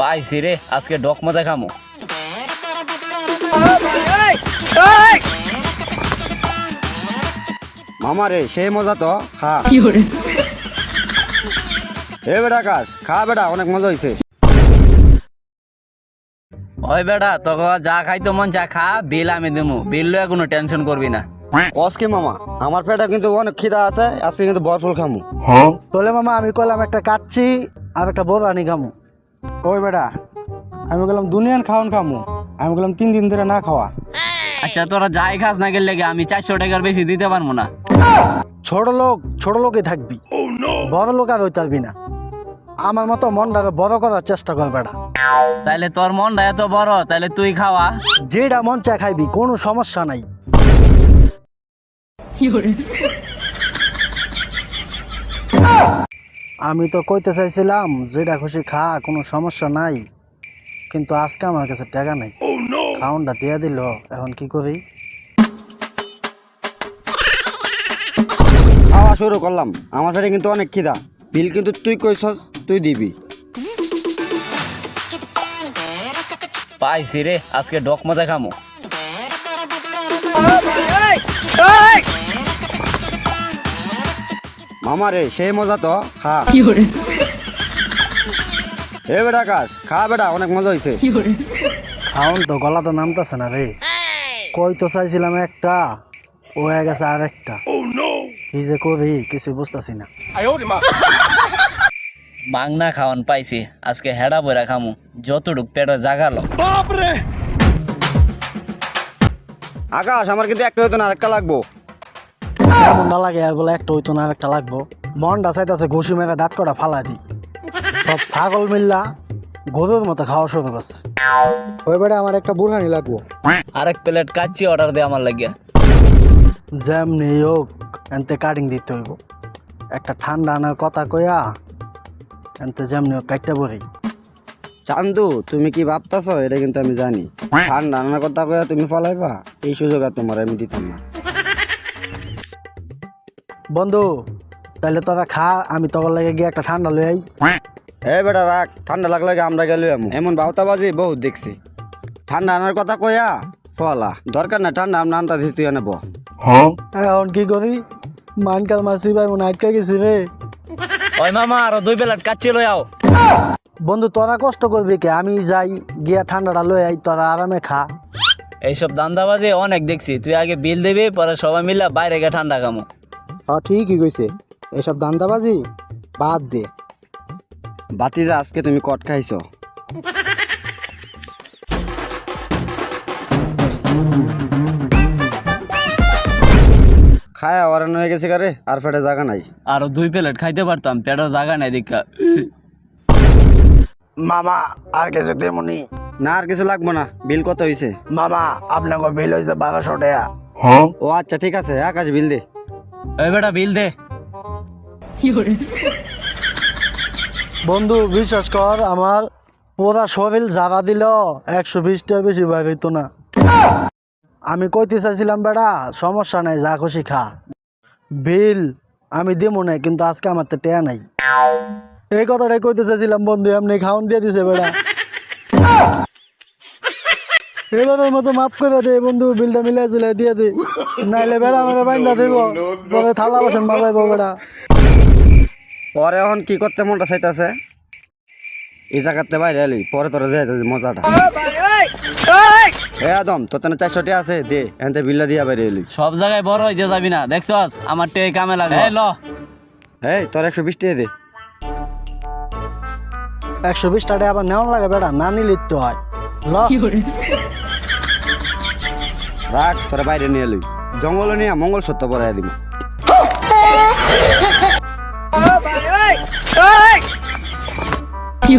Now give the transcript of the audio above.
পাইছি রে, আজকে ডক মজা খামো। মামা রে সেই মজা তো খা। এ বেটা আকাশ খা বেটা, অনেক মজা হয়েছে। ওই বেটা তোকে যা খাইতো মন চা খা, বিল আমি দেবো, বিল লয়ে কোনো টেনশন করবি না। কসকে মামা, আমার পেটে কিন্তু অনেক খিদা আছে, আজকে কিন্তু বরফল খামু। তোলে মামা আমি কইলাম একটা কাচ্চি আর একটা বোরানি খামু। ওই বেটা আমি বললাম দুনিয়ান খাওয়ান খামু, আমি বললাম 3 দিন ধরে না খাওয়া। আচ্ছা তোরা যাই খাস না গেলে আমি 400 টাকার বেশি দিতে পারবো না। ছোট লোকই থাকবি, বড় লোক আর হইতে পারবি না। আমার মতো মনটাকে বড় করার চেষ্টা কর বেটা। তাইলে তোর মনটা এত বড়, তাইলে তুই খাওয়া। যেটা মন চায় খাইবি, কোনো সমস্যা নাই। আমি তো কইতে চাইছিলাম যেটা খুশি খা, কোনো সমস্যা নাই, কিন্তু আজকে আমার কাছে টাকা নাই। খাউনটা দিয়ে দিল, এখন কি করি? খাওয়া শুরু করলাম, আমার পেটে কিন্তু অনেক খিদা। বিল কিন্তু তুই কইছস তুই দিবি। পাইছি রে, আজকে ডক মজা খামো। মামা রে সেই মজা তো খা। এ বেটা আকাশ খা বেটা, অনেক মজা হয়েছে। খাউন তো গলা তো নামতেছে না রে। কই তো চাইছিলাম একটা, ও হয়ে গেছে আর একটা। কি যে করি কিছু বুঝতেছি না। বাংনা খাওয়ান পাইছি, আজকে হেডা বইরা খামু, যতটুক পেটে জাগালো। আকাশ আমার কিন্তু একটা হইতো না, আরেকটা লাগবো। মনটা লাগে আর বলে একটা হইতো না আর একটা লাগবো। মনটা চাইতেছে ঘুষি মেরে দাঁত কটা ফালা দি। সব ছাগল মিল্লা গরুর মতো খাওয়া শুরু করছে। ওই বেড়ে আমার একটা বুড়হানি লাগবো। আরেক প্লেট কাচ্চি অর্ডার দে আমার লাগিয়া। যেমনি হোক এনতে কাটিং দিতে হইব। একটা ঠান্ডা আনার কথা কইয়া এনতে যেমনি হোক কাটতে বলি। চান্দু তুমি কি ভাবতাছ এটা কিন্তু আমি জানি। ঠান্ডা রান্নার কথা কইয়া তুমি ফলাইবা, এই সুযোগ আর তোমার আমি দিতাম না। বন্ধু তাহলে তোরা খা, আমি তোর লাগে গিয়ে একটা ঠান্ডা লই আই। এ বেটা রাখ, ঠান্ডা লাগলে আমরা গেলে এমন বাউতাবাজি বহুত দেখছি। ঠান্ডা আনার কথা কইয়া ফলা, দরকার না ঠান্ডা আমরা আনতা দিছি, তুই আনব। এখন কি করি? মানকাল মাসি ভাই মনে আটকে গেছি রে। ওই মামা আরো 2 প্লেট কাচ্চি লই আও। বন্ধু তোরা কষ্ট করবি কে, আমি যাই গিয়া ঠান্ডাটা লই আই, তোরা আরামে খা। এইসব দান্দাবাজি অনেক দেখছি, তুই আগে বিল দিবি, পরে সবাই মিলে বাইরে গিয়ে ঠান্ডা খামো। ঠিকই কইছে, এসব দান্দাবাজি বাদ দে। বাতিজা আজকে তুমি কট খাইছো। খায়া ওরান হয়ে গেছে কারে, আর পেটে জায়গা নাই। আরো 2 প্লেট খাইতে পারতাম, পেটে জায়গা নাই দেখা। মামা আর কিছু দেমনি? না আর কিছু লাগবো না। বিল কত হয়েছে? মামা আপনাকে বিল হয়েছে 1200 টাকা। ও আচ্ছা ঠিক আছে, আকাশ বিল দে। ওই বেটা বিল দে। বন্ধু বিশ্বাস কর, আমার পুরা শরীর জাগা দিল 120 টাকা বেশি বাইর হইতো না। আমি কইতে চাইছিলাম বেড়া সমস্যা নাই, যা খুশি খা, বিল আমি দেবো না, কিন্তু আজকে আমার তো টেয়া নাই। এই কথাটাই কইতে চাইছিলাম বন্ধু, এমনি খাওন দিয়ে দিছে বেড়া। এবারের মতো মাফ করে দে বন্ধু, বিলটা মিলাই চলে দিয়ে দে, নাইলে বেড়া আমার বাইন্দা দেব, পরে থালা বাসন বাজাইবো বেড়া। পরে এখন কি করতে মনটা চাইতেছে, এই জায়গাতে বাইরে এলি পরে তোরা যাই মজাটা। এ আদম তোর তেনে 400 টাকা আছে, দে এনতে বিল্লা দিয়া বাইরে এলি। সব জায়গায় বড় হইতে যাবি না, দেখছস আমার টে কামে লাগে। এই ল, এই তোর 120 টাকা দে। 120 টাকা আবার নেওয়ান লাগে বেড়া, না নিলে তো হয়। ল রাখ, তোরা বাইরে নিয়ে এলি, জঙ্গলে নিয়ে মঙ্গল সত্য পড়াই দিবি। কি